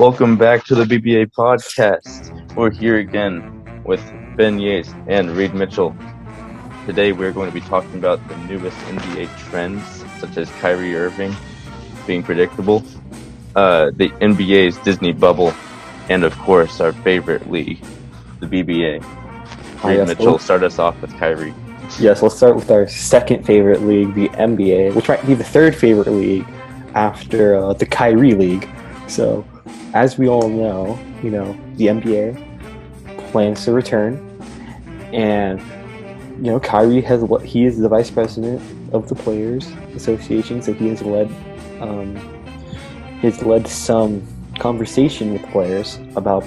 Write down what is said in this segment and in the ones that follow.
Welcome back to the BBA Podcast. We're here again with Ben Yates and Reid Mitchell. Today we're going to be talking about the newest NBA trends, such as Kyrie Irving being predictable, the NBA's Disney bubble, and of course our favorite league, the BBA. Reid Mitchell, start us off with Kyrie. Yes, let's start with our second favorite league, the NBA, which might be the third favorite league after the Kyrie League. So, as we all know, the NBA plans to return, and Kyrie he is the vice president of the Players Association, so he has led some conversation with players about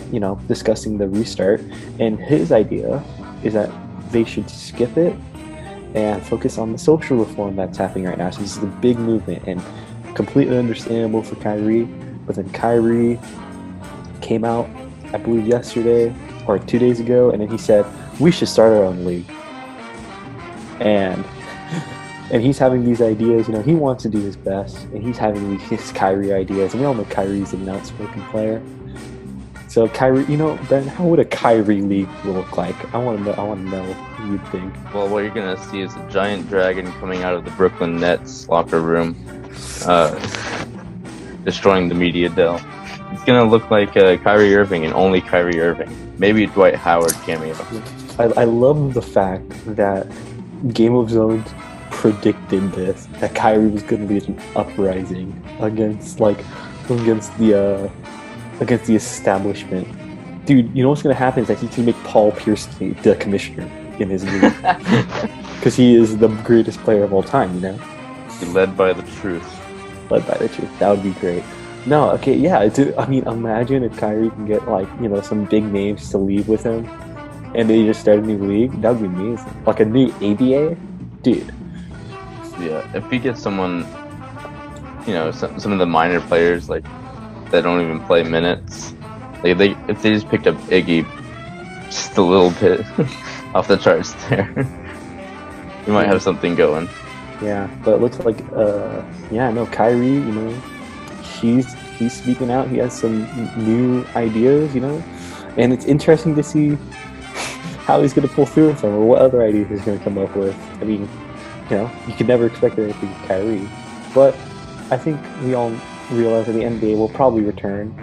discussing the restart, and his idea is that they should skip it and focus on the social reform that's happening right now. So this is a big movement and completely understandable for Kyrie. But then Kyrie came out, I believe yesterday or 2 days ago, and then he said, we should start our own league. And he's having these ideas, he wants to do his best, and he's having these Kyrie ideas. And we all know Kyrie's an outspoken player. So Kyrie, Ben, how would a Kyrie league look like? I want to know what you think. Well, what you're going to see is a giant dragon coming out of the Brooklyn Nets locker room, destroying the media dell. It's going to look like Kyrie Irving and only Kyrie Irving. Maybe a Dwight Howard cameo. I love the fact that Game of Zones predicted this, that Kyrie was going to be an uprising against the establishment. Dude, what's going to happen is that he's going to make Paul Pierce the commissioner in his league. Because he is the greatest player of all time, Led by the truth. That would be great. No, okay, yeah. Imagine if Kyrie can get some big names to leave with him, and they just start a new league. That would be amazing. Like a new ABA, dude. Yeah, if he gets someone, some of the minor players that don't even play minutes, if they just picked up Iggy, just a little bit off the charts there, you might have something going. Yeah, but it looks like, Kyrie, he's speaking out. He has some new ideas, and it's interesting to see how he's going to pull through with them, or what other ideas he's going to come up with. I mean, you could never expect anything with Kyrie, but I think we all realize that the NBA will probably return.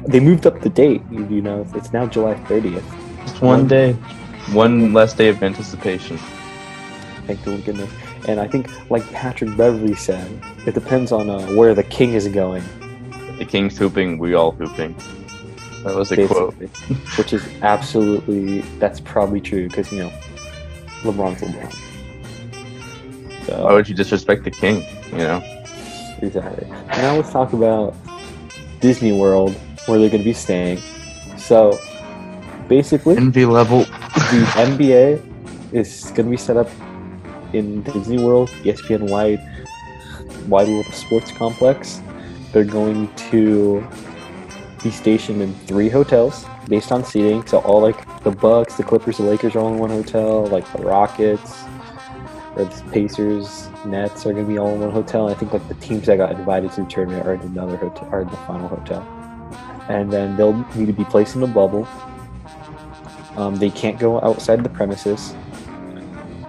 They moved up the date, it's now July 30th. Just one day. One less day of anticipation. Thank goodness. And I think, like Patrick Beverley said, it depends on where the king is going. The king's hooping, we all hooping. That was a quote. Which is that's probably true, because, LeBron's LeBron. So, why would you disrespect the king, Exactly. Now let's talk about Disney World, where they're going to be staying. So, basically, envy level. The NBA is going to be set up in Disney World, ESPN wide world sports complex. They're going to be stationed in 3 hotels based on seating. So all the Bucks, the Clippers, the Lakers are all in one hotel. The Rockets, or the Pacers, Nets are going to be all in one hotel. And I think the teams that got invited to the tournament are in another hotel, or in the final hotel. And then they'll need to be placed in a bubble. They can't go outside the premises.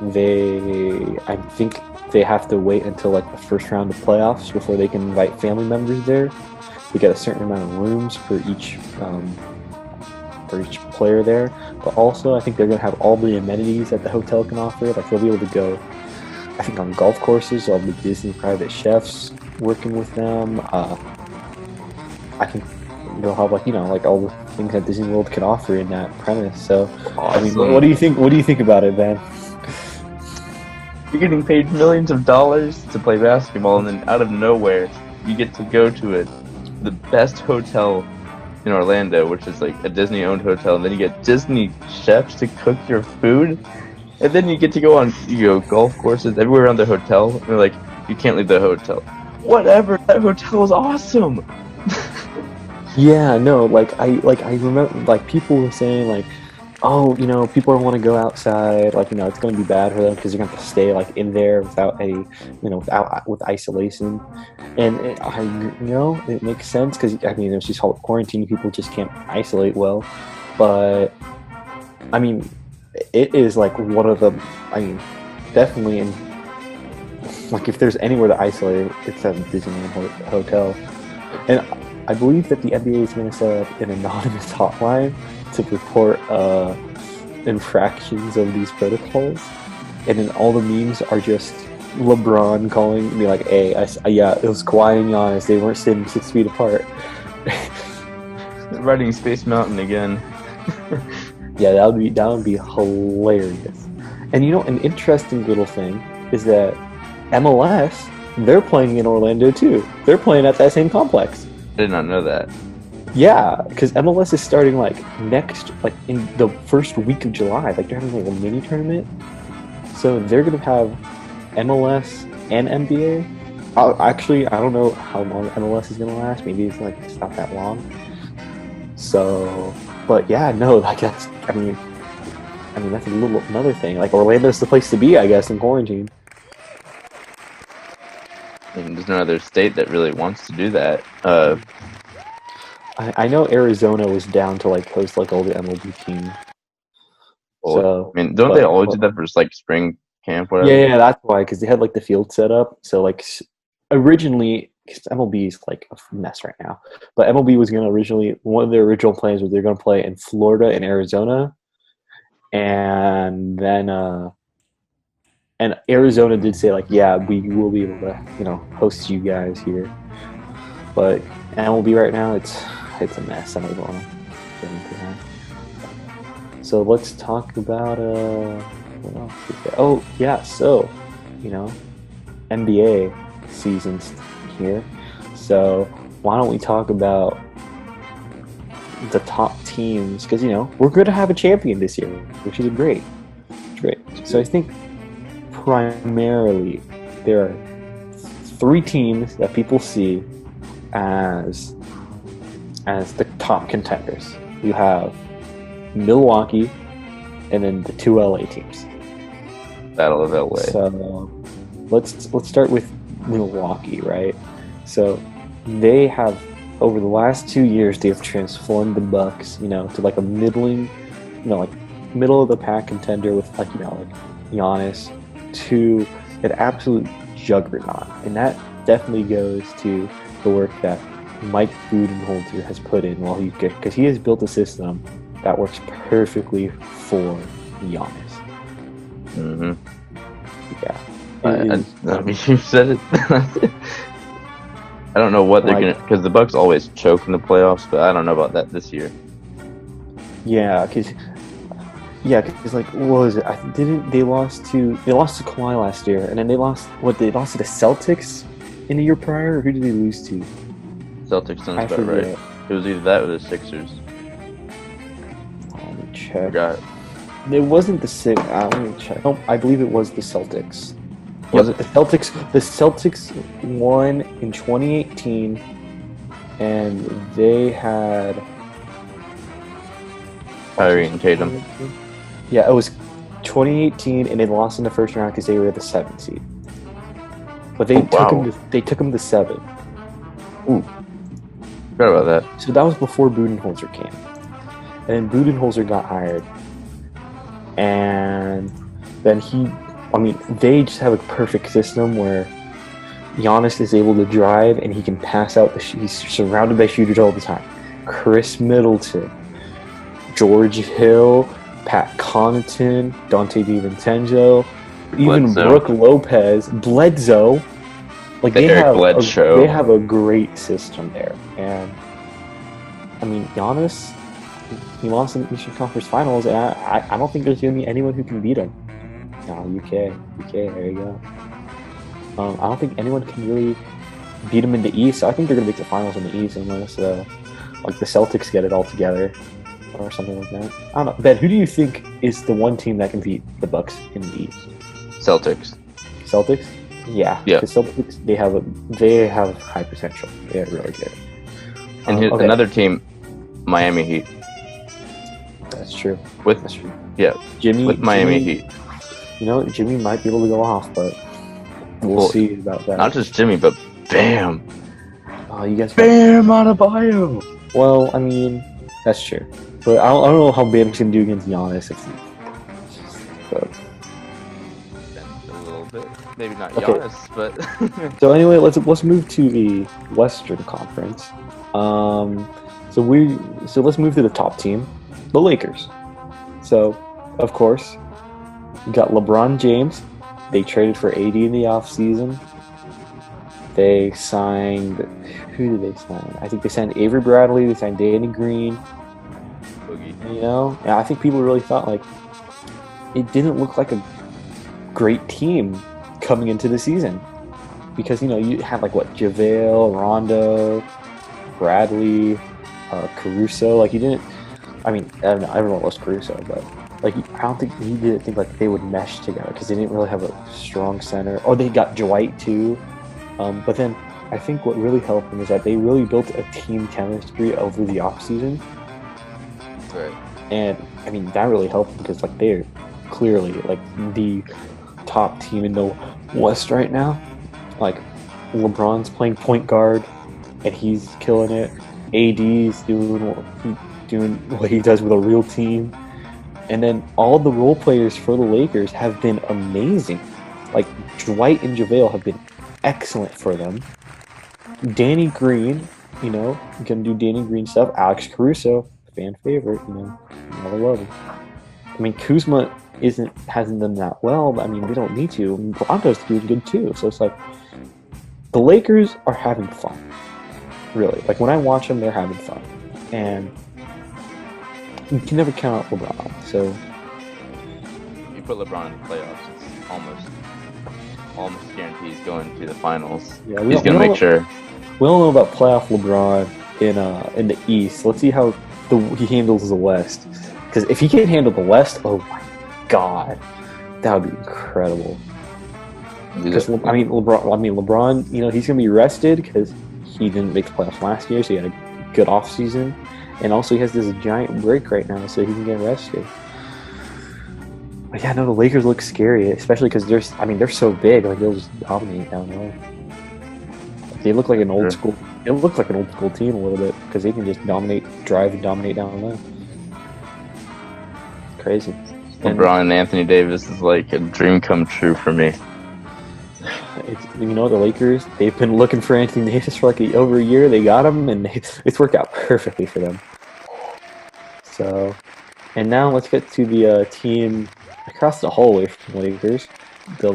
I think they have to wait until the first round of playoffs before they can invite family members there. They get a certain amount of rooms for each player there. But also, I think they're going to have all the amenities that the hotel can offer. They'll be able to go, I think, on golf courses. All the Disney private chefs working with them. I think they'll have all the things that Disney World can offer in that premise. So, awesome. What do you think? What do you think about it, Ben? You're getting paid millions of dollars to play basketball, and then out of nowhere, you get to go to the best hotel in Orlando, which is a Disney-owned hotel, and then you get Disney chefs to cook your food, and then you get to go on golf courses everywhere around the hotel. And they're like, you can't leave the hotel. Whatever, that hotel is awesome. Yeah, no, I remember people were saying oh, people don't want to go outside. Like, it's going to be bad for them because they're going to have to stay like in there without with isolation. And it makes sense because there's these whole quarantine. People just can't isolate well. But I mean, it is like one of the. Definitely in. Like, if there's anywhere to isolate, it's at Disneyland Hotel. And I believe that the NBA is going to set up an anonymous hotline to report infractions of these protocols. And then all the memes are just LeBron calling me like, hey, yeah, it was Kawhi and Giannis. They weren't sitting 6 feet apart. Riding Space Mountain again. Yeah, that would be hilarious. And an interesting little thing is that MLS, they're playing in Orlando too. They're playing at that same complex. I did not know that. Yeah, because MLS is starting in the first week of July. Like, they're having like a mini tournament. So they're gonna have MLS and NBA. Actually, I don't know how long MLS is gonna last. Maybe it's not that long. So, but yeah, no, like that's another thing. Like, Orlando's the place to be, I guess, in quarantine. And there's no other state that really wants to do that. I know Arizona was down to host all the MLB teams. So, don't they always do that for just spring camp? Whatever? Yeah, that's why, because they had the field set up. So originally, because MLB is a mess right now, but MLB was going to one of their original plans was they're going to play in Florida and Arizona, and then and Arizona did say yeah, we will be able to host you guys here, but MLB right now it's a mess. I don't want to get into that. So let's talk about what else is there? Oh yeah, so NBA season's here. So why don't we talk about the top teams? Because we're going to have a champion this year, which is great. So I think primarily there are 3 teams that people see as the top contenders. You have Milwaukee, and then the 2 LA teams. Battle of LA. So let's start with Milwaukee, right? So they have, over the last 2 years, they have transformed the Bucks, to a middling, middle of the pack contender with Giannis, to an absolute juggernaut. And that definitely goes to the work that Mike Budenholzer has put in because he has built a system that works perfectly for Giannis. Mm-hmm. Yeah. You said it. I don't know what they're gonna, because the Bucks always choke in the playoffs, but I don't know about that this year. Yeah, because what was it? They lost to Kawhi last year, and then they lost to the Celtics in the year prior. Or who did they lose to? Celtics sounds about right. It was either that or the Sixers. Let me check. Forgot. It wasn't the Sixers. Let me check. No, I believe it was the Celtics. Was it the Celtics? The Celtics won in 2018, and they had Kyrie and Tatum. Yeah, it was 2018, and they lost in the first round because they were the 7th seed. But they took them to 7. Ooh, forgot about that. So that was before Budenholzer came, and then Budenholzer got hired, and then they just have a perfect system where Giannis is able to drive and he can pass out. He's surrounded by shooters all the time. Chris Middleton, George Hill, Pat Connaughton, Dante DiVincenzo, even Brooke Lopez, Bledsoe. They have a great system there. And Giannis, he lost in the Eastern Conference Finals, and I don't think there's going to be anyone who can beat him. No, UK, there you go. I don't think anyone can really beat him in the East. So I think they're going to make the finals in the East unless the Celtics get it all together or something like that. I don't know. Ben, who do you think is the one team that can beat the Bucks in the East? Celtics. Yeah. The Celtics, they have high potential. They're really good. And here's another team, Miami Heat. That's true. That's true. Yeah, Jimmy with Miami Heat. You know, Jimmy might be able to go off, but we'll see about that. Not just Jimmy, but Bam. Oh, you guys. Bam Adebayo. Well, I mean, that's true. But I don't know how Bam's going to do against Giannis. But. A little bit. Maybe not Giannis, but... So anyway, let's move to the Western Conference. So let's move to the top team, the Lakers. So, of course, you got LeBron James. They traded for AD in the offseason. They signed... Who did they sign? I think they signed Avery Bradley. They signed Danny Green. Boogie. You know? And I think people really thought, like, it didn't look like a great team coming into the season. Because, you know, you had, like, what? JaVale, Rondo, Bradley, Caruso. Like, you didn't... I mean, I don't know, everyone loves Caruso, but... Like, I don't think he didn't think like they would mesh together because they didn't really have a strong center. Oh, they got Dwight too. But then I think what really helped them is that they really built a team chemistry over the offseason. Right. And I mean that really helped them because like they're clearly like the top team in the West right now. Like LeBron's playing point guard and he's killing it. AD's doing what he does with a real team. And then all the role players for the Lakers have been amazing. Like, Dwight and JaVale have been excellent for them. Danny Green, you know, going to do Danny Green stuff. Alex Caruso, fan favorite, you know, I love him. I mean, Kuzma hasn't done that well, but I mean, they don't need to. I mean, Rondo's doing good too. So it's like, the Lakers are having fun. Really. Like, when I watch them, they're having fun. And... you can never count out LeBron, so... If you put LeBron in the playoffs, it's almost guarantees going to the finals. Yeah, he's going to make sure. We don't know about playoff LeBron in the East. Let's see how he handles the West. Because if he can handle the West, oh my God, that would be incredible. Because LeBron, you know, he's going to be rested because he didn't make the playoffs last year, so he had a good offseason. And also, he has this giant break right now, so he can get rested. But yeah, no, the Lakers look scary, especially because they're so big. Like they'll just dominate down low. They look like an old school. It looks like an old school team a little bit because they can just drive and dominate down low. Crazy. LeBron and Anthony Davis is like a dream come true for me. You know, the Lakers, they've been looking for Anthony Davis for like over a year. They got him, and it's worked out perfectly for them. So, and now let's get to the team across the hallway from the Lakers, the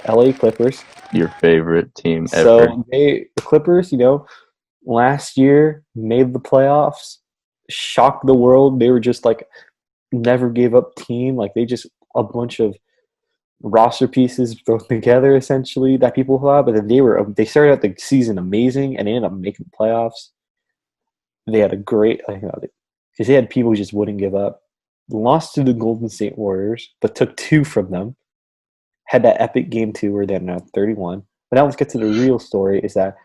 LA Clippers. Your favorite team ever. So, the Clippers, you know, last year made the playoffs, shocked the world. They were just like never gave up team. Like they just a bunch of roster pieces thrown together essentially that people thought, but then they started out the season amazing and they ended up making the playoffs. They had a great, because they had people who just wouldn't give up. Lost to the Golden State Warriors, but took 2 from them. Had that epic game 2 where they're now 31. But now let's get to the real story: is that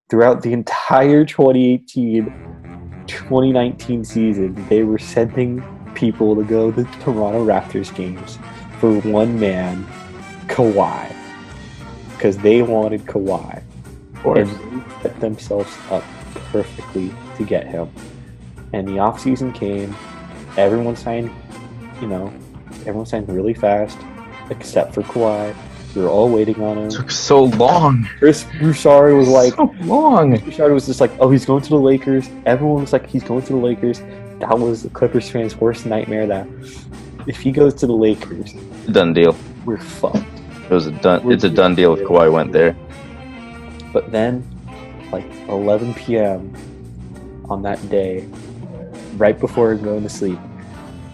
throughout the entire 2018-2019 season, they were sending people to go to Toronto Raptors games for one man, Kawhi, because they wanted Kawhi, and they set themselves up perfectly to get him. And the offseason came, everyone signed really fast, except for Kawhi. We were all waiting on him. It took so long. Chris Broussard was like, so long. Chris Broussard was just like, oh, he's going to the Lakers. Everyone was like, he's going to the Lakers. That was the Clippers fans' worst nightmare. That if he goes to the Lakers, done deal. We're fucked. It's a done deal if Kawhi went there. But then, like 11 p.m. on that day, right before going to sleep,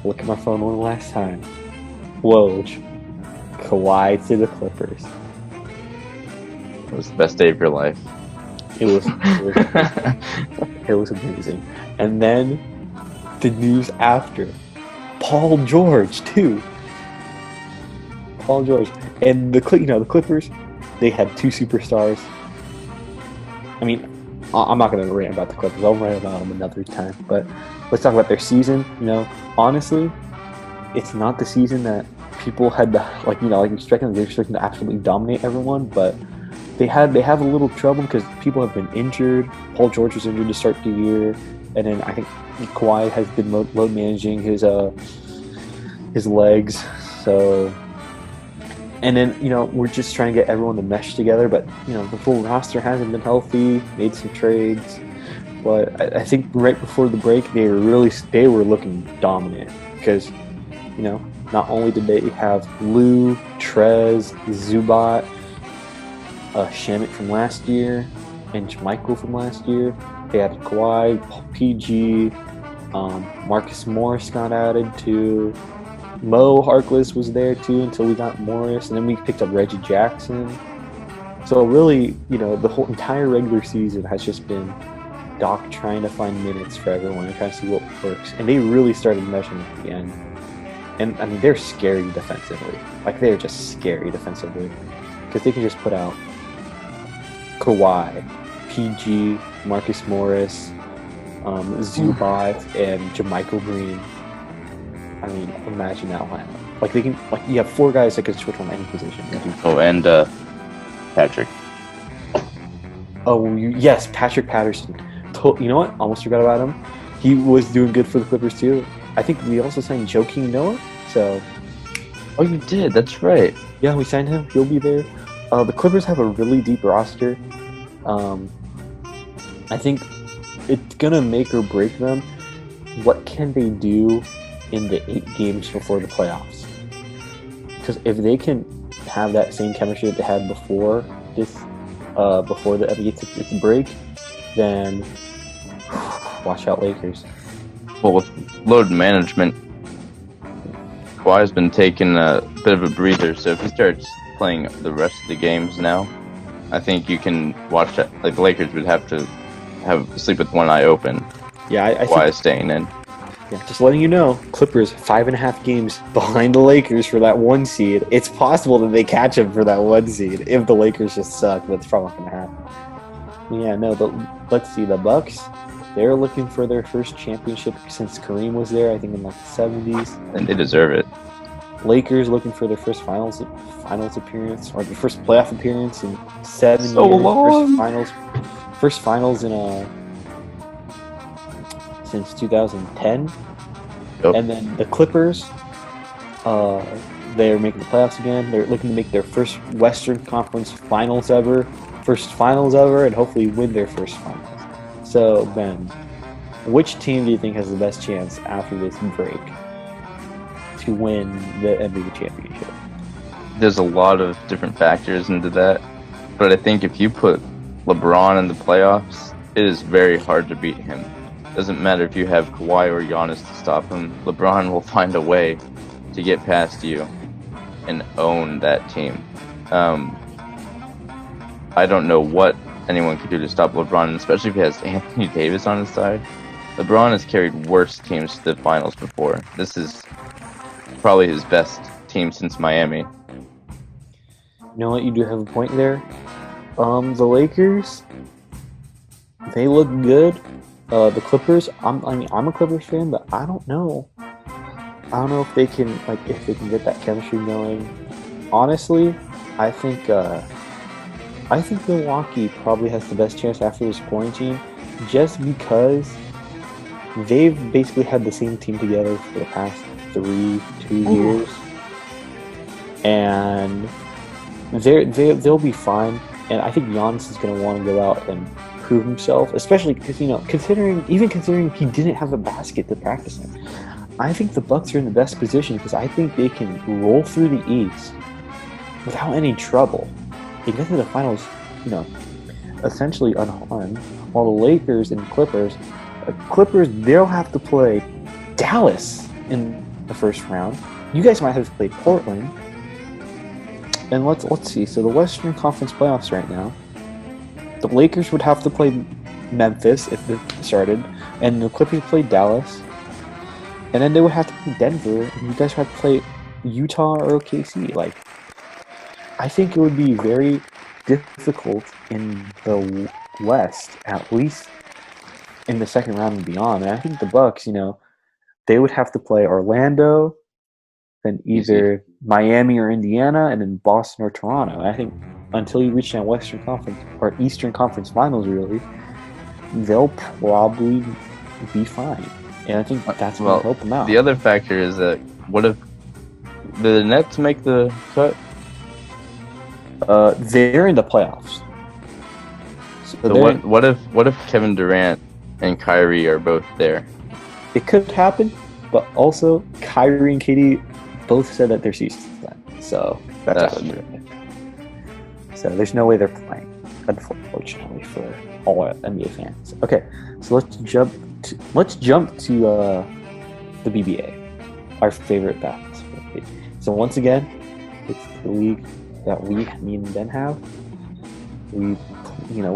look at my phone one last time. Woj, Kawhi to the Clippers. It was the best day of your life. It was amazing. And then the news after, Paul George too. Paul George and the Clippers, they had 2 superstars. I mean, I'm not going to rant about the Clippers. I'll rant about them another time. But let's talk about their season. Honestly, it's not the season that people had expecting. They're expecting to absolutely dominate everyone, but they have a little trouble because people have been injured. Paul George was injured to start the year, and then I think Kawhi has been load managing his legs. So, and then we're just trying to get everyone to mesh together, but the full roster hasn't been healthy. Made some trades, but I think right before the break they were looking dominant because not only did they have Lou, Trez, Zubac, Shamit from last year, and JaMychal from last year. They had Kawhi, PG, Marcus Morris got added too. Mo Harkless was there too until we got Morris, and then we picked up Reggie Jackson. So really, the whole entire regular season has just been Doc trying to find minutes for everyone and trying to see what works. And they really started meshing at the end. And I mean, they're scary defensively. Like, they're just scary defensively because they can just put out Kawhi, PG, Marcus Morris, Zubac, and JaMychal Green. I mean, imagine that lineup. Like, you have 4 guys that can switch on any position. And Patrick. Oh, yes, Patrick Patterson. You know what? Almost forgot about him. He was doing good for the Clippers too. I think we also signed Joakim Noah. So. Oh, you did. That's right. Yeah, we signed him. He'll be there. The Clippers have a really deep roster. I think it's gonna make or break them. What can they do in the 8 games before the playoffs? Because if they can have that same chemistry that they had before the NBA took the break, then watch out, Lakers. Well, with load management, Kawhi's been taking a bit of a breather, so if he starts playing the rest of the games now, I think you can watch that. Like, the Lakers would have to sleep with one eye open. Yeah, I Kawhi think, is staying in. Yeah, just letting you know, Clippers 5.5 games behind the Lakers for that 1 seed. It's possible that they catch them for that 1 seed if the Lakers just suck. That's probably not going to happen. Yeah, no, but let's see. The Bucks, they're looking for their first championship since Kareem was there, I think in like the 70s. And they deserve it. Lakers looking for their first finals appearance, or the first playoff appearance in 7 years. Long. First finals in since 2010. Yep. And then the Clippers, they're making the playoffs again. They're looking to make their first Western Conference finals ever, and hopefully win their first finals. So, Ben, which team do you think has the best chance after this break to win the NBA championship? There's a lot of different factors into that, but I think if you put LeBron in the playoffs, it is very hard to beat him. Doesn't matter if you have Kawhi or Giannis to stop him. LeBron will find a way to get past you and own that team. I don't know what anyone could do to stop LeBron, especially if he has Anthony Davis on his side. LeBron has carried worse teams to the finals before. This is probably his best team since Miami. You know what? You do have a point there. The Lakers, they look good. The Clippers, I'm a Clippers fan, but I don't know. I don't know if they can get that chemistry going. Honestly, I think Milwaukee probably has the best chance after this quarantine, just because they've basically had the same team together for the past 2 years, and they'll be fine. And I think Giannis is going to want to go out and prove himself, especially because considering he didn't have a basket to practice in. I think the Bucks are in the best position because I think they can roll through the East without any trouble. They get to the finals, essentially unharmed. While the Lakers and Clippers, they'll have to play Dallas in the first round. You guys might have to play Portland. And let's see. So the Western Conference playoffs right now, the Lakers would have to play Memphis if they started, and the Clippers play Dallas, and then they would have to play Denver, and you guys would have to play Utah or OKC. I think it would be very difficult in the West at least in the second round and beyond. And I think the Bucks, they would have to play Orlando, then either Miami or Indiana, and then Boston or Toronto. And I think until you reach that Western Conference or Eastern Conference Finals, really, they'll probably be fine. And I think that's going to help them out. The other factor is that what if the Nets make the cut? They're in the playoffs. So what if Kevin Durant and Kyrie are both there? It could happen, but also Kyrie and KD both said that their season's done. So that's true. So there's no way they're playing, unfortunately, for all NBA fans. Okay, so let's jump to the BBA, our favorite basketball league. So once again, it's the league that me and Ben have. We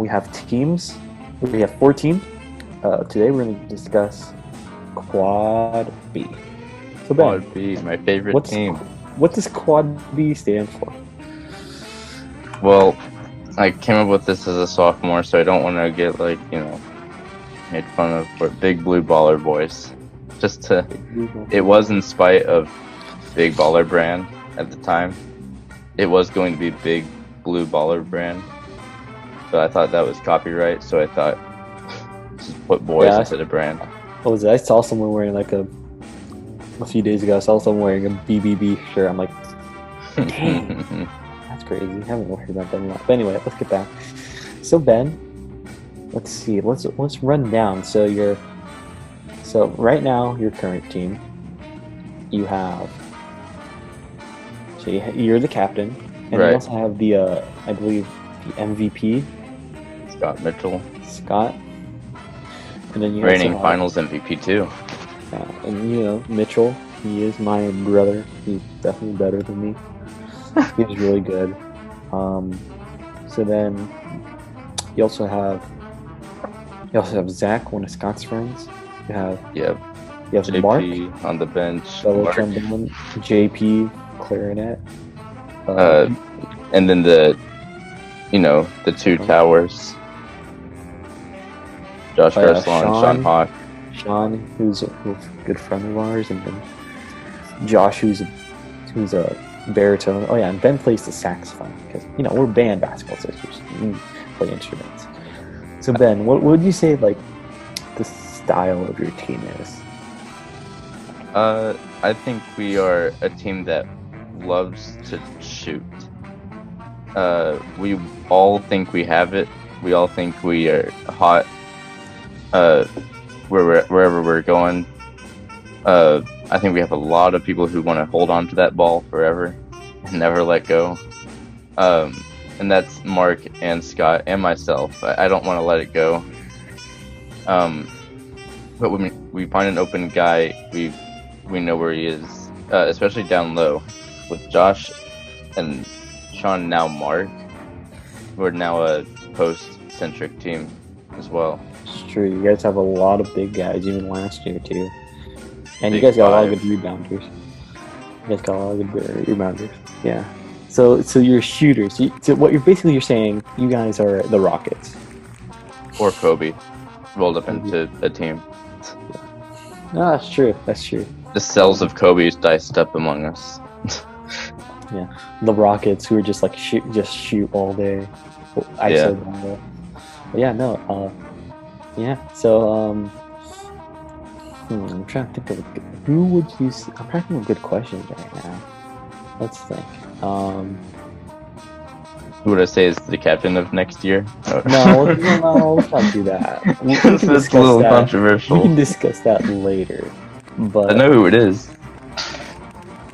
have teams. We have 4 teams. Today we're going to discuss Quad B. So Ben, Quad B, my favorite team. What does Quad B stand for? Well, I came up with this as a sophomore, so I don't want to get made fun of for Big Blue Baller Boys. It was in spite of Big Baller Brand at the time. It was going to be Big Blue Baller Brand, but I thought that was copyright, so I thought just put boys instead of brand. What was it? I saw someone wearing a few days ago. I saw someone wearing a BBB shirt. I'm like, dang. That's crazy. I haven't heard about that a lot. But anyway, let's get back. So Ben, let's see. Let's run down. So right now your current team, you have. So you're the captain, and you also have the I believe the MVP, Scott Mitchell. And then you reigning Finals MVP too. And Mitchell, he is my brother. He's definitely better than me. He's really good. So then you also have Zach, one of Scott's friends. You have JP Mark on the bench. Fellow trombone, JP clarinet. And then the 2 towers. Josh Garcelon and Sean Hawk. Sean, who's a good friend of ours, and then Josh, who's a baritone. Oh yeah, and Ben plays the saxophone because we're band basketball sisters. We play instruments. So Ben, what would you say the style of your team is? I think we are a team that loves to shoot. We all think we have it. We all think we are hot. Wherever we're going. I think we have a lot of people who want to hold on to that ball forever and never let go. And that's Mark and Scott and myself. I don't want to let it go. But when we find an open guy, we know where he is, especially down low. With Josh and Sean, now Mark, we're now a post-centric team as well. It's true. You guys have a lot of big guys, even last year too. And Big you guys got a lot of 5. good rebounders. Yeah. So you're shooters. So what you're saying, you guys are the Rockets. Or Kobe, rolled up into a team. No, that's true. The cells of Kobe diced up among us. Yeah. The Rockets, who are just shoot all day. ISO. But yeah, no. Yeah. So I'm trying to think of who would you. I'm trying to think of good questions right now. Let's think. Who would I say is the captain of next year? No, let's not do that. It's a little controversial. We can discuss that later. But I know who it is.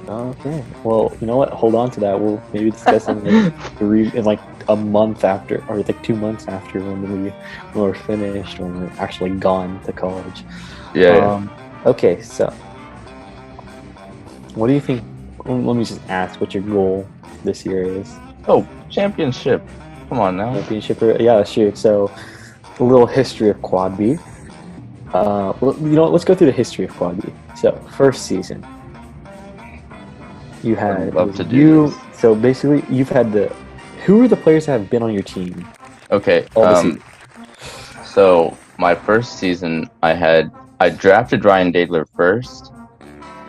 Okay. Well, you know what? Hold on to that. We'll maybe discuss it in a month after, or 2 months after when we're finished, when we're actually gone to college. Yeah. Okay. So, what do you think? Let me just ask what your goal this year is. Oh, championship. Come on now. Championship. Yeah, sure. So, a little history of Quad B. Let's go through the history of Quad B. So, first season. You had I'd love to do this. So basically, you've had who are the players that have been on your team? Okay. So my first season, I drafted Ryan Dadler first,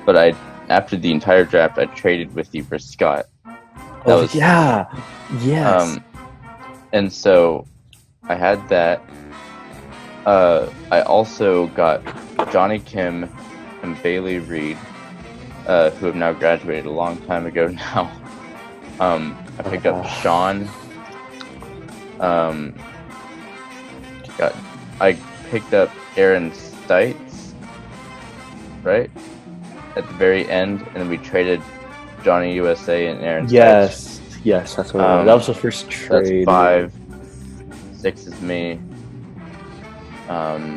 but after the entire draft, I traded with you for Scott. Yes. And so I had that. I also got Johnny Kim and Bailey Reid, who have now graduated a long time ago now. I picked up Sean. I picked up Aaron Stites, right? At the very end, and then we traded Johnny USA and Aaron Stites. Yes, that's what it was. That was the first trade. That's 5. 6 is me.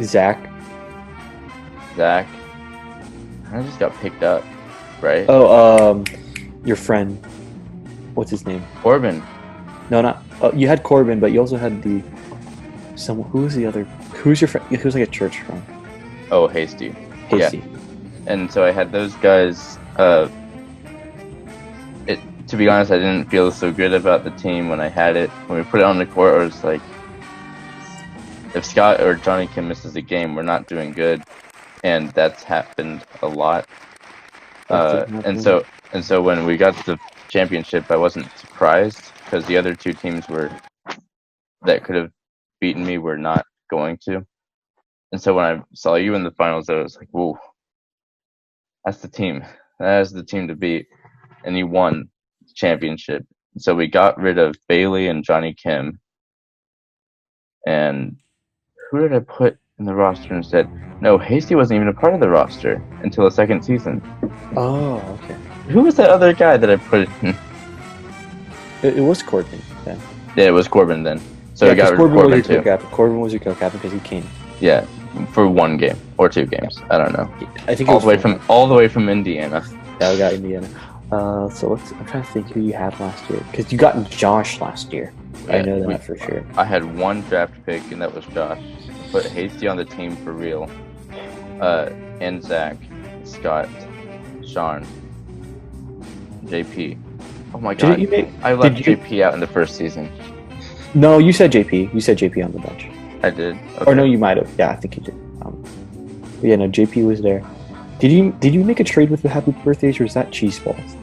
Zach. I just got picked up, right? Oh, your friend. What's his name? Corbin. No, not. You had Corbin, but you also had someone. Who was the other? Who's your friend? Who's like a church friend? Oh, Hasty. Hasty. Yeah. And so I had those guys. To be honest, I didn't feel so good about the team when I had it. When we put it on the court, I was like, if Scott or Johnny Kim misses a game, we're not doing good. And that's happened a lot. And so when we got to the championship, I wasn't surprised because the other 2 teams that could have beaten me were not going to. And so when I saw you in the finals, I was like, whoa, that's the team. That is the team to beat. And you won the championship. So we got rid of Bailey and Johnny Kim. And who did I put in the roster instead? No, Hasty wasn't even a part of the roster until the second season. Oh, okay. Who was that other guy that I put in? It was Corbin then. Yeah, it was Corbin then. So we got rid of Corbin too. Corbin was your co-captain because he came. Yeah, for 1 game or 2 games. I don't know. I think all the way from Indiana. Yeah, we got Indiana. So I'm trying to think who you had last year because you got Josh last year. Yeah, I know that for sure. I had 1 draft pick and that was Josh. Put Hasty on the team for real. And Zach, Scott, Sean, JP. Oh my god! I left JP out in the first season. No, you said JP. You said JP on the bench. I did. Okay. Or no, you might have. Yeah, I think you did. Yeah, no, JP was there. Did you make a trade with the Happy Birthdays, or is that cheese balls?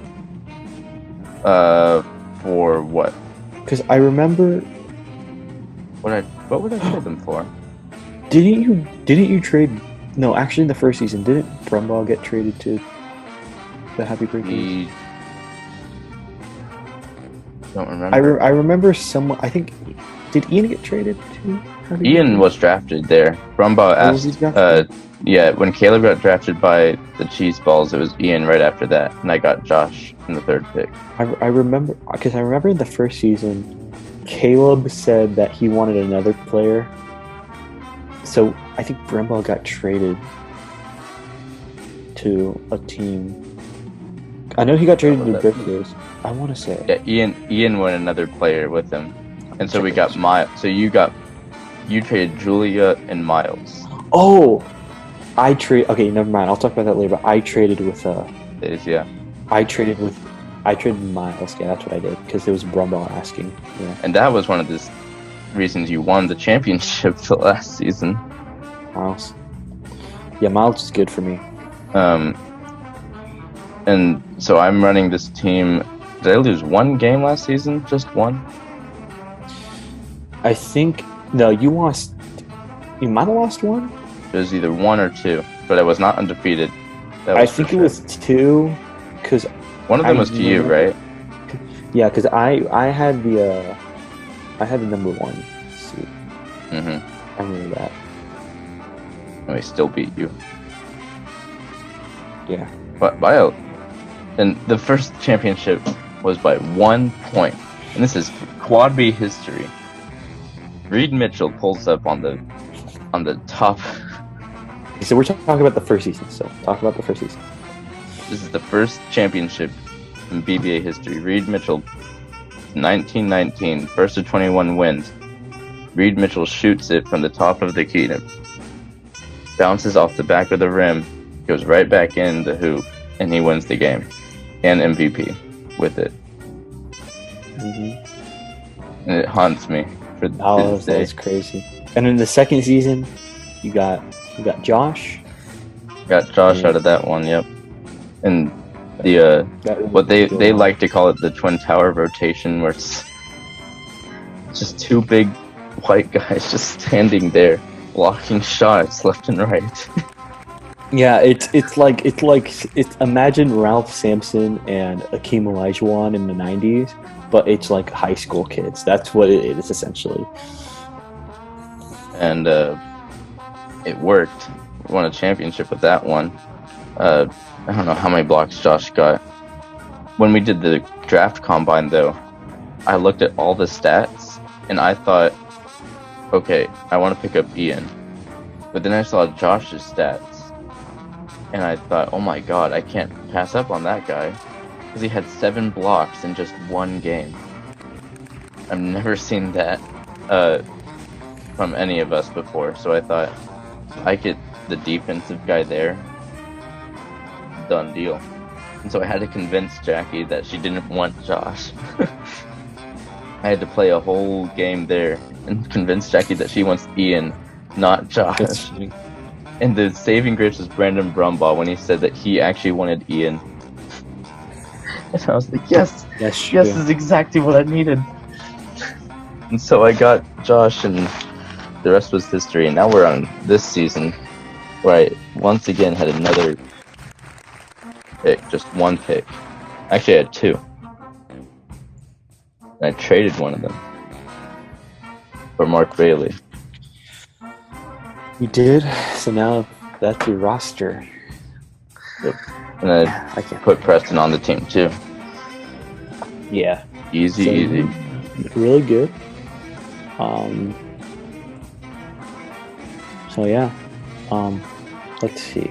For what? Because I remember. What would I trade them for? Didn't you trade? No, actually, in the first season, didn't Brumball get traded to the Happy Birthdays? Don't remember. I remember someone. I think did Ian get traded to? Ian was drafted there. Brumball asked. Yeah, when Caleb got drafted by the Cheese Balls, it was Ian right after that, and I got Josh in the 3rd pick. I remember because I remember in the first season, Caleb said that he wanted another player. So I think Brumball got traded to a team. I know he got traded to Birthdays. I want to say. Yeah, Ian wanted another player with him, and so we got Miles. So you traded Julia and Miles. Oh, okay, never mind. I'll talk about that later. But I traded with yeah. I traded Miles. Yeah, that's what I did because it was Brumball asking. Yeah. And that was one of the reasons you won the championship the last season. Miles. Yeah, Miles is good for me. And so I'm running this team. Did I lose 1 game last season? Just 1? I think no. You lost. You might have lost 1. It was either 1 or 2, but I was not undefeated. I think it was 2, because one of them was to you, right? Yeah, because I had the number 1 seed. Mm-hmm. I remember that. And we still beat you. Yeah. But and the first championship was by 1 point, and this is Quad B history. Reid Mitchell pulls up on the top. So we're talking about the first season. This is the first championship in BBA history. Reid Mitchell, 1919, first of 21 wins. Reid Mitchell shoots it from the top of the key. And it bounces off the back of the rim, goes right back in the hoop, and he wins the game. And MVP with it. Mm-hmm. And it haunts me for this day. That's crazy. And in the second season, you got Josh. Got Josh out of that one, yep. And the what they like to call it the Twin Tower rotation, where it's just two big white guys just standing there blocking shots left and right. Yeah, it's like imagine Ralph Sampson and Akeem Olajuwon in the 90s, but it's like high school kids. That's what it is essentially. And it worked. Won a championship with that one. I don't know how many blocks Josh got. When we did the draft combine, though, I looked at all the stats, and I thought, okay, I want to pick up Ian. But then I saw Josh's stats, and I thought, oh my god, I can't pass up on that guy. Because he had 7 blocks in just one game. I've never seen that from any of us before, so I thought, I get the defensive guy there, done deal. And so I had to convince Jackie that she didn't want Josh. I had to play a whole game there and convince Jackie that she wants Ian, not Josh. And the saving grace was Brandon Brumbaugh when he said that he actually wanted Ian. And I was like, yes, this is exactly what I needed. And so I got Josh, and the rest was history. And now we're on this season, where I once again had another pick, just one pick. Actually, I had 2. And I traded one of them for Mark Bailey. You did? So now that's your roster. Yep. And I put Preston on the team too. Yeah. Easy. Really good. So yeah. Let's see.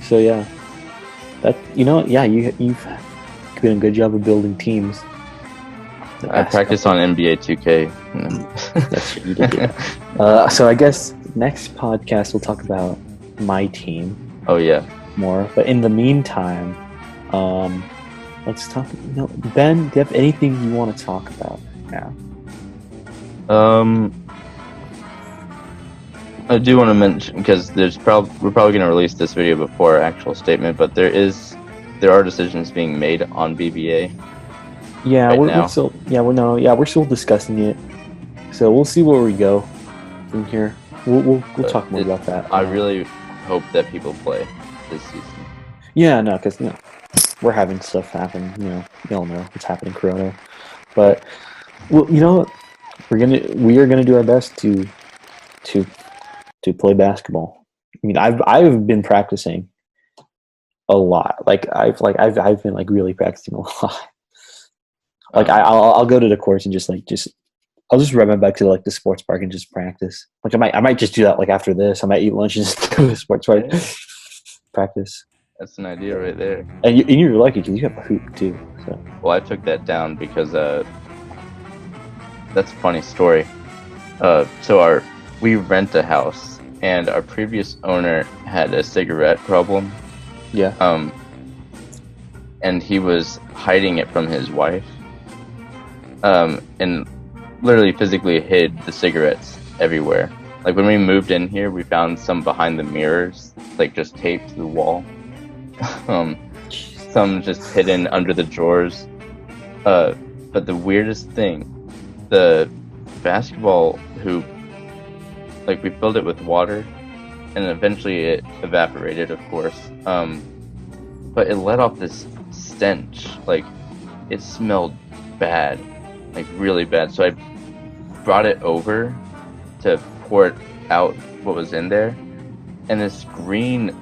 So yeah. That you've doing a good job of building teams. I practice on NBA 2K. That's what you did. Yeah. So I guess next podcast we'll talk about my team. Oh yeah. More, but in the meantime, let's talk. Ben, do you have anything you want to talk about now? I do want to mention, because we're probably going to release this video before our actual statement, but there are decisions being made on BBA. Yeah, we're still discussing it. So we'll see where we go from here. We'll talk more about that. I really hope that people play this season. Yeah, no, because we're having stuff happen. We all know what's happening, Corona. But well, you know what? We are gonna do our best to play basketball. I mean, I've been practicing a lot. I've been really practicing a lot. I'll go to the courts and I'll just ride my bike to the sports park and just practice. I might just do that after this. I might eat lunch and just go to the sports park practice. That's an idea right there. And you're lucky because you have a hoop too. So. Well, I took that down because that's a funny story. So we rent a house, and our previous owner had a cigarette problem. Yeah. And he was hiding it from his wife. And literally physically hid the cigarettes everywhere. When we moved in here, we found some behind the mirrors, just taped to the wall. Some just hidden under the drawers. But the weirdest thing, the basketball hoop, we filled it with water, and eventually it evaporated, of course. But it let off this stench. It smelled bad, really bad. So I brought it over to pour it out, what was in there, and this green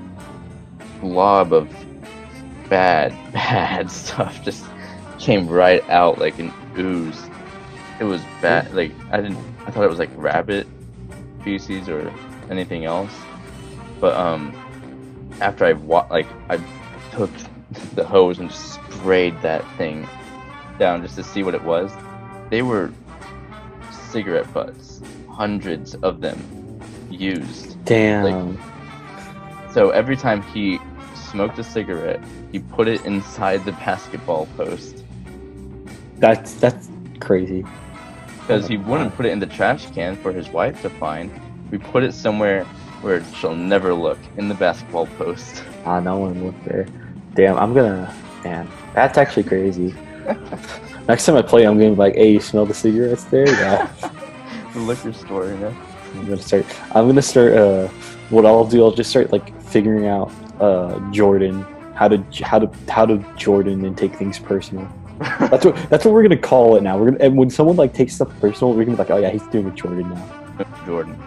blob of bad stuff just came right out like an ooze. It was bad. I thought it was rabbit feces or anything else. But after I took the hose and just sprayed that thing down just to see what it was. They were cigarette butts, hundreds of them used. Damn. So every time he smoked a cigarette, he put it inside the basketball post. That's crazy. because he wouldn't put it in the trash can for his wife to find. We put it somewhere where she'll never look, in the basketball post. No one looked there. Damn, man, that's actually crazy. Next time I play, I'm gonna be like, hey, you smell the cigarettes there? Yeah. The liquor store, you know? I'm gonna start, what I'll do, I'll just start, like, figuring out, Jordan, how to Jordan and take things personal. That's what we're gonna call it now. And when someone, like, takes stuff personal, we're gonna be like, oh yeah, he's doing a Jordan now. Jordan.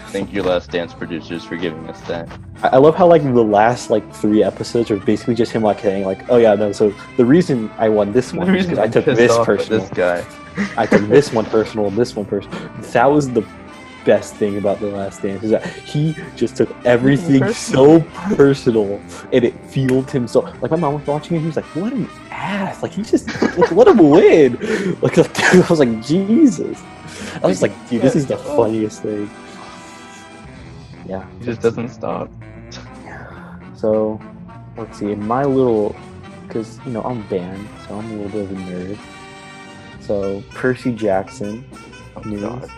Thank you, Last Dance producers, for giving us that. I love how, like, the last, like, 3 episodes are basically just him, like, saying, like, oh yeah, no, so the reason I won this one is because I took this personal. This guy. I took this one personal and this one personal. That was the best thing about The Last Dance, is that he just took everything so personal, and it fueled him so. Like, my mom was watching it, he was like, what an ass. Like, he just, like, let him win. Like, I was like, Jesus. I was like, dude, this is the funniest thing. Yeah. He just doesn't stop. So, let's see. In my little, because, you know, I'm banned, so I'm a little bit of a nerd. So, Percy Jackson. God.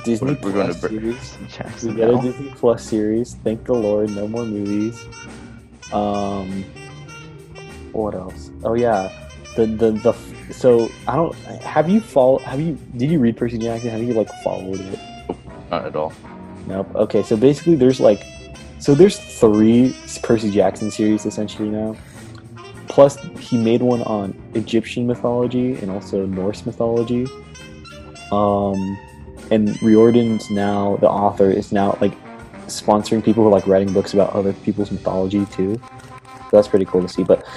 Disney We're going Plus to series. Jackson We got now. a Disney Plus series. Thank the Lord, no more movies. What else? Oh yeah, the so I don't. Did you read Percy Jackson? Have you, like, followed it? Not at all. Nope. Okay, so basically there's 3 Percy Jackson series essentially now. Plus he made one on Egyptian mythology and also Norse mythology. And Riordan's now, the author, is now, like, sponsoring people who are, like, writing books about other people's mythology too. So that's pretty cool to see. But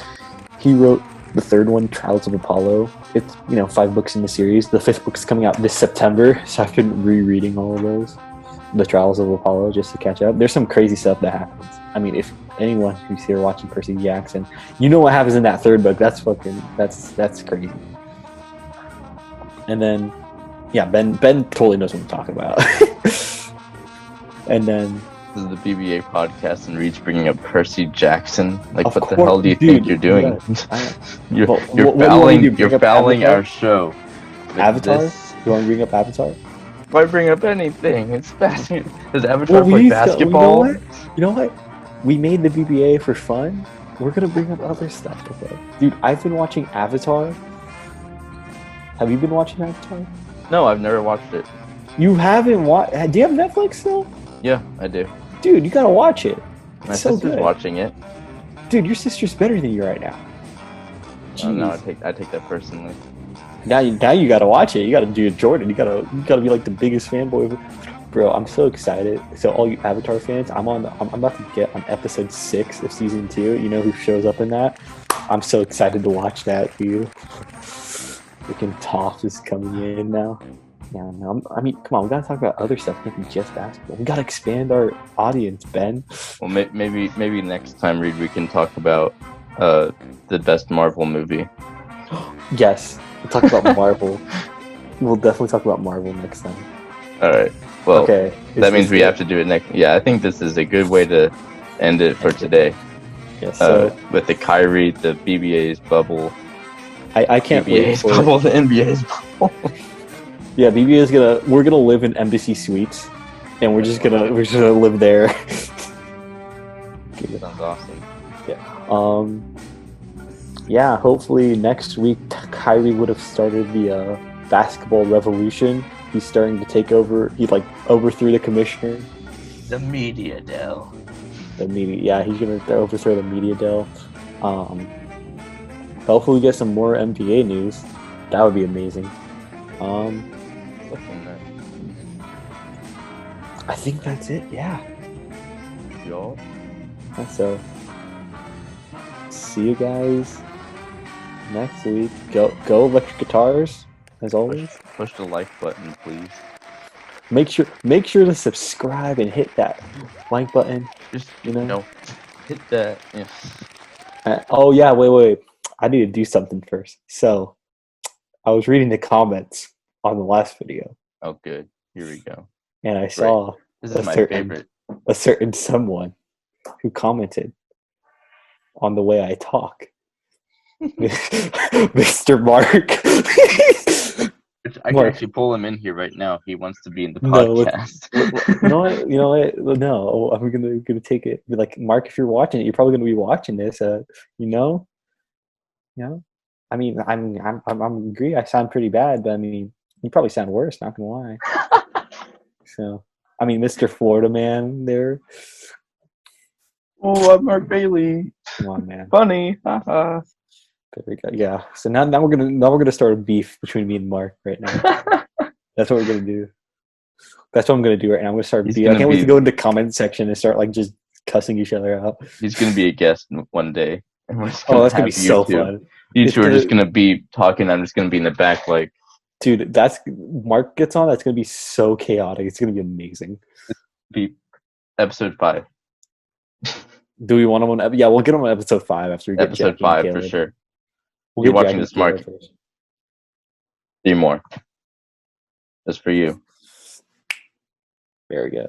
he wrote the 3rd one, Trials of Apollo. It's, 5 books in the series. The 5th book's coming out this September, so I've been rereading all of those. The Trials of Apollo, just to catch up. There's some crazy stuff that happens. I mean, if anyone who's here watching Percy Jackson, you know what happens in that 3rd book. That's crazy. And then, yeah, Ben totally knows what I'm talking about. And then, this is the BBA podcast, and Reid's bringing up Percy Jackson. Like, of what the course, hell do you dude, think you're doing? yeah, You're what do you want me to fouling. do, You're bring up fouling Avatar? our show. with Avatar? this. You want to bring up Avatar? Why bring up anything? It's basketball. Does Avatar play basketball? You know what? We made the BBA for fun. We're gonna bring up other stuff today, dude. I've been watching Avatar. Have you been watching Avatar? No, I've never watched it. You haven't watched? Do you have Netflix still? Yeah, I do. Dude, you gotta watch it. My It's so sister's good. watching it. Dude, your sister's better than you right now. No, Jeez. I take that personally. Now you gotta watch it. You gotta do it, Jordan. You gotta be like the biggest fanboy. Bro, I'm so excited. So all you Avatar fans, I'm about to get on episode 6 of season 2. You know who shows up in that? I'm so excited to watch that, dude. Freaking Toph is coming in now. Yeah, no, I mean, come on, we gotta talk about other stuff, maybe just basketball. We gotta expand our audience, Ben. Well, maybe next time, Reid, we can talk about the best Marvel movie. Yes, we'll talk about Marvel. We'll definitely talk about Marvel next time. All right. Well, okay. That means we have to do it next. Yeah, I think this is a good way to end it for today. Yeah, so with the Kyrie, the BBA's bubble. I can't wait BBA's for bubble, the NBA's bubble. Yeah, BBA we're gonna live in Embassy Suites, and we're just gonna live there. Sounds awesome. Yeah. Hopefully next week Kyrie would have started the basketball revolution. He's starting to take over. He overthrew the commissioner. The media deal. He's gonna overthrow the media deal. Hopefully we get some more NBA news. That would be amazing. I think that's it. Yeah. Y'all. So, see you guys next week. Go electric guitars as always. Push the like button, please. Make sure to subscribe and hit that like button. Just No. hit that. Yeah. Oh yeah, wait. I need to do something first. So, I was reading the comments on the last video. Oh, good. Here we go. And I saw This is my favorite. a certain someone who commented on the way I talk. Mr. Mark. Which I can Mark. actually pull him in here right now if he wants to be in the No, podcast. you know what? You know what? No, I'm gonna take it. Be like, Mark, if you're watching it, you're probably gonna be watching this. You know, you know. I mean, I'm agree. I sound pretty bad, but I mean, you probably sound worse. Not gonna lie. So, I mean, Mr. Florida man, there. Oh, I'm Mark Bailey. Come on, man. Funny. Haha. There we go. Yeah. So now we're gonna start a beef between me and Mark right now. That's what we're gonna do. That's what I'm gonna do right now. I'm gonna start beef. I can't wait to go into the comment section and start like just cussing each other out. He's gonna be a guest one day. That's gonna be so fun. You two are just gonna be talking. I'm just gonna be in the back, like, dude. That's Mark gets on. That's gonna be so chaotic. It's gonna be amazing. Be episode 5. Do we want him on? Yeah, we'll get him on episode 5 after we get episode 5 for sure. We'll You're watching this, Mark. 3 more. Just for you. Very good.